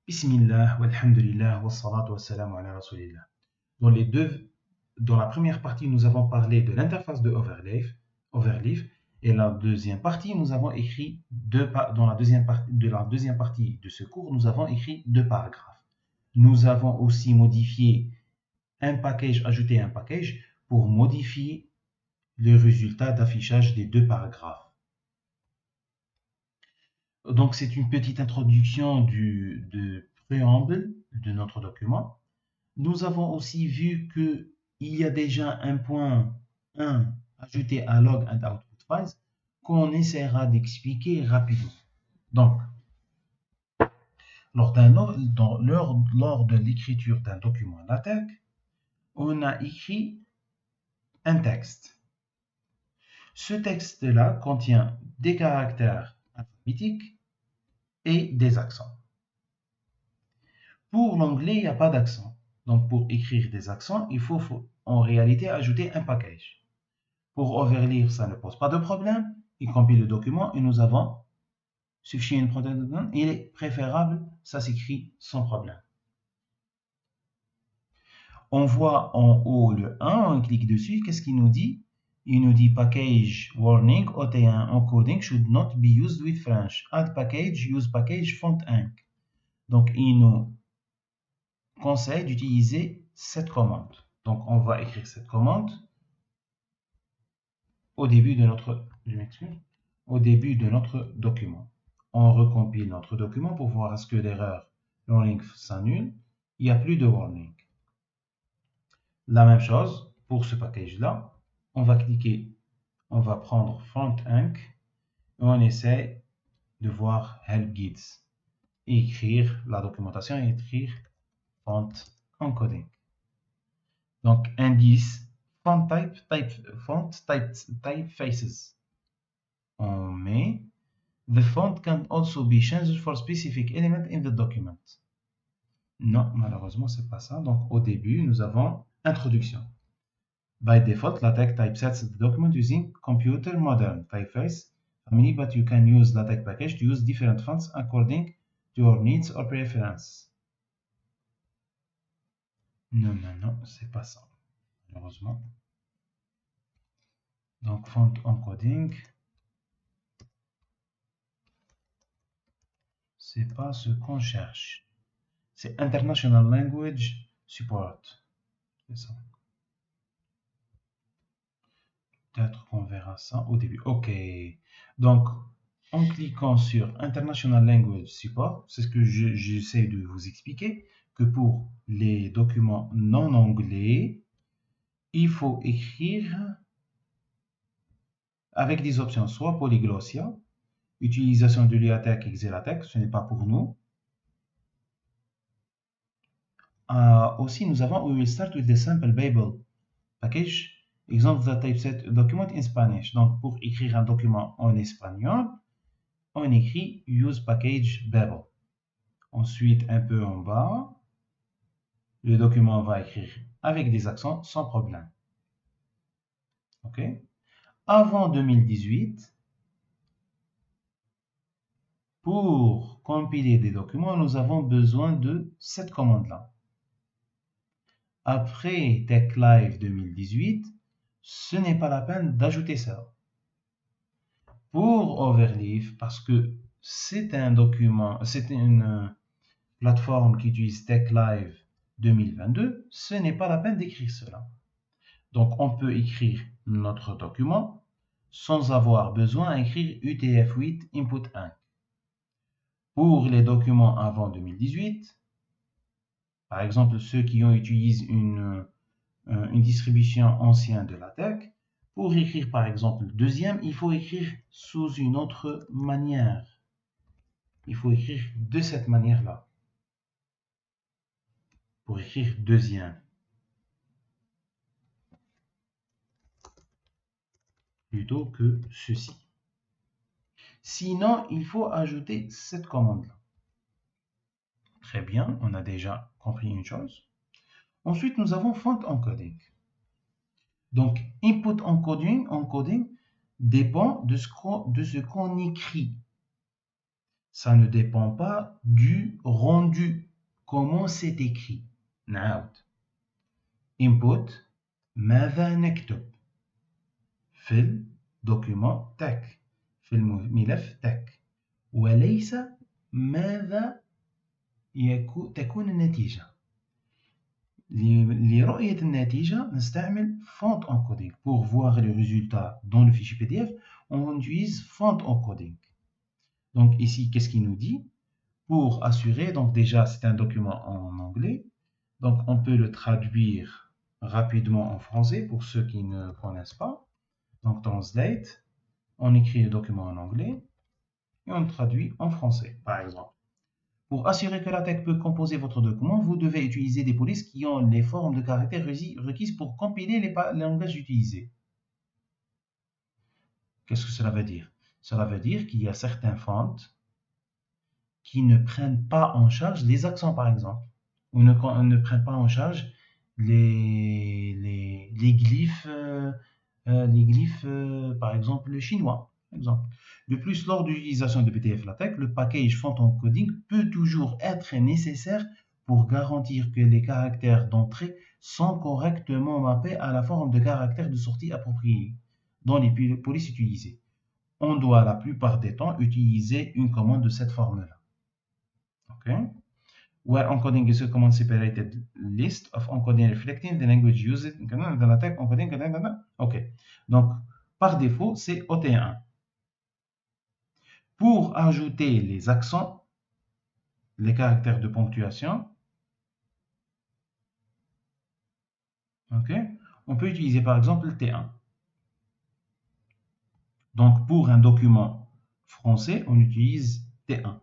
Bismillah, walhamdulillah, wassalatu wassalamu ala rasulillah. Dans la première partie, nous avons parlé de l'interface de Overleaf, et la deuxième partie, nous avons écrit dans la deuxième partie de ce cours, nous avons écrit deux paragraphes. Nous avons aussi modifié ajouté un package pour modifier le résultat d'affichage des deux paragraphes. Donc, c'est une petite introduction de préambule de notre document. Nous avons aussi vu qu'il y a déjà un point 1 ajouté à log and output files qu'on essaiera d'expliquer rapidement. Donc, lors de l'écriture d'un document LaTeX, on a écrit un texte. Ce texte-là contient des caractères alphabétiques et des accents. Pour l'anglais, il n'y a pas d'accent. Donc, pour écrire des accents, il faut en réalité ajouter un package. Pour Overleaf, ça ne pose pas de problème. Il compile le document et nous avons sufficient protein. Il est préférable, ça s'écrit sans problème. On voit en haut le 1, on clique dessus. Qu'est-ce qu'il nous dit? Il nous dit package warning OT1 encoding should not be used with French. Add package, use package font inc. Donc, il nous conseille d'utiliser cette commande. Donc, on va écrire cette commande au début de notre document. On recompile notre document pour voir est-ce que l'erreur warning s'annule. Il n'y a plus de warning. La même chose pour ce package-là. On va prendre font inc et on essaie de voir help guides. Écrire la documentation et écrire font encoding. Donc, indice font typefaces. On met the font can also be changed for specific element in the document. Non, malheureusement, c'est pas ça. Donc, au début, nous avons introduction. By default, LaTeX typesets the document using computer modern typeface family, but you can use LaTeX package to use different fonts according to your needs or preference. Non, c'est pas ça. Malheureusement. Donc, font encoding. C'est pas ce qu'on cherche. C'est International Language Support. C'est ça. Peut-être qu'on verra ça au début. OK. Donc, en cliquant sur International Language Support, c'est ce que j'essaie de vous expliquer, que pour les documents non anglais, il faut écrire avec des options, soit polyglossia, utilisation de l'IATEC et Xelatec, ce n'est pas pour nous. Aussi, nous avons We will start with the sample Bible package. Exemple, the typeset document in Spanish. Donc, pour écrire un document en espagnol, on écrit use package Babel. Ensuite, un peu en bas, le document va écrire avec des accents sans problème. OK? Avant 2018, pour compiler des documents, nous avons besoin de cette commande-là. Après TechLive 2018, ce n'est pas la peine d'ajouter ça. Pour Overleaf, parce que c'est une plateforme qui utilise TechLive 2022, ce n'est pas la peine d'écrire cela. Donc, on peut écrire notre document sans avoir besoin d'écrire UTF-8 input 1. Pour les documents avant 2018, par exemple ceux qui ont utilisé une distribution ancienne de LaTeX, pour écrire par exemple le deuxième, il faut écrire sous une autre manière. Il faut écrire de cette manière-là. Pour écrire deuxième. Plutôt que ceci. Sinon, il faut ajouter cette commande-là. Très bien, on a déjà compris une chose. Ensuite, nous avons font encoding. Donc, input encoding dépend de ce qu'on écrit. Ça ne dépend pas du rendu. Comment c'est écrit. نعاود. Input ماذا نكتب في الدوكيومنت تاعك في الملف تاعك وليس ماذا تكون النتيجة. لرؤية النتيجة نستعمل font encoding. Pour voir les résultats dans le fichier PDF, on utilise font encoding. Donc ici, qu'est-ce qu'il nous dit? Pour assurer, donc déjà c'est un document en anglais, donc on peut le traduire rapidement en français pour ceux qui ne connaissent pas. Donc translate, on écrit le document en anglais et on le traduit en français, par exemple. Pour assurer que LaTeX peut composer votre document, vous devez utiliser des polices qui ont les formes de caractères requises pour compiler les langages utilisés. Qu'est-ce que cela veut dire? Cela veut dire qu'il y a certains fonts qui ne prennent pas en charge les accents, par exemple, ou ne prennent pas en charge les glyphes, par exemple, le chinois. Exemple. De plus, lors de l'utilisation de PDF LaTeX, le package font encoding peut toujours être nécessaire pour garantir que les caractères d'entrée sont correctement mappés à la forme de caractères de sortie appropriée dans les polices utilisées. On doit la plupart des temps utiliser une commande de cette forme-là. Okay? Where encoding is a command separated list of encoding reflecting the language used in the LaTeX encoding. Ok. Donc, par défaut, c'est OT1. Pour ajouter les accents, les caractères de ponctuation, okay, on peut utiliser par exemple le T1. Donc, pour un document français, on utilise T1.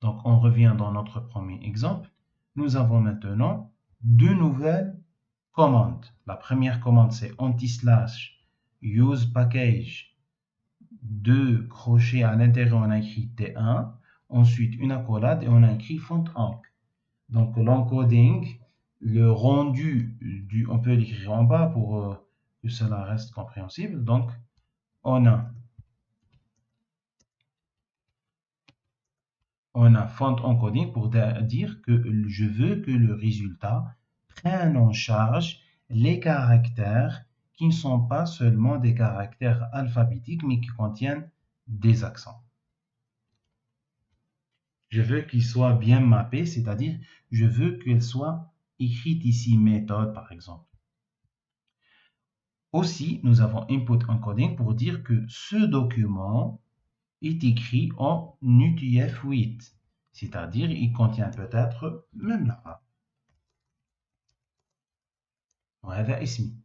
Donc, on revient dans notre premier exemple. Nous avons maintenant deux nouvelles commandes. La première commande, c'est anti/use package. Deux crochets à l'intérieur, on a écrit T1. Ensuite, une accolade et on a écrit font enc. Donc, l'encoding, le rendu, on peut l'écrire en bas pour que cela reste compréhensible. Donc, on a font encoding pour dire que je veux que le résultat prenne en charge les caractères qui ne sont pas seulement des caractères alphabétiques, mais qui contiennent des accents. Je veux qu'il soit bien mappé, c'est-à-dire je veux qu'elle soit écrite ici méthode par exemple. Aussi, nous avons input encoding pour dire que ce document est écrit en UTF-8, c'est-à-dire il contient peut-être même l'arabe. وهذا اسمي.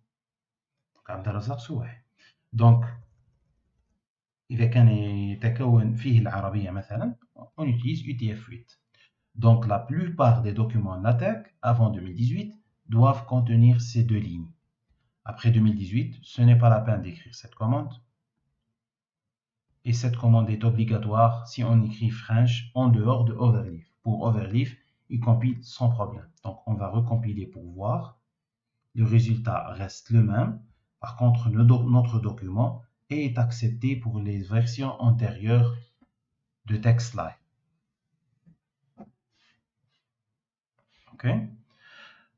عبد الرزاق سواح. Donc, إذا كان يتكون فيه العربية مثلا, on utilise UTF-8. Donc, la plupart des documents LaTeX avant 2018 doivent contenir ces deux lignes. Après 2018, ce n'est pas la peine d'écrire cette commande. Et cette commande est obligatoire si on écrit French en dehors de Overleaf. Pour Overleaf, il compile sans problème. Donc, on va recompiler pour voir. Le résultat reste le même. Par contre, notre document est accepté pour les versions antérieures de TextLive. OK?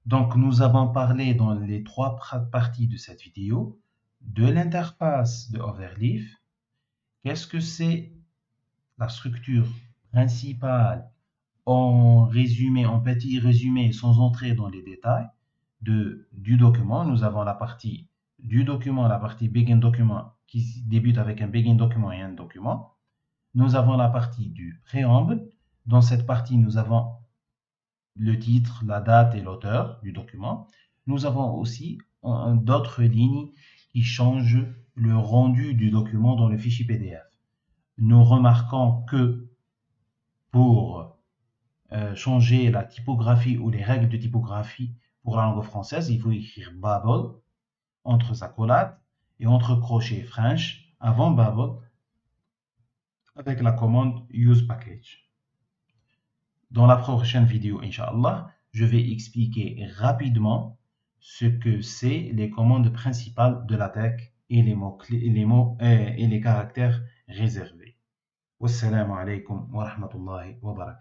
Donc, nous avons parlé dans les trois parties de cette vidéo de l'interface de Overleaf. Qu'est-ce que c'est la structure principale en résumé, en petit résumé, sans entrer dans les détails du document. Nous avons la partie du document, la partie begin document qui débute avec un begin document et un document. Nous avons la partie du préambule. Dans cette partie, nous avons le titre, la date et l'auteur du document. Nous avons aussi d'autres lignes qui changent le rendu du document dans le fichier PDF. Nous remarquons que pour changer la typographie ou les règles de typographie pour la langue française, il faut écrire Babel entre accolades et entre crochets French avant Babel avec la commande use package. Dans la prochaine vidéo, Inch'Allah, je vais expliquer rapidement ce que c'est les commandes principales de LaTeX et les mots-clés, et les caractères réservés. Wassalamu alaikum wa rahmatullahi wa barakatuh.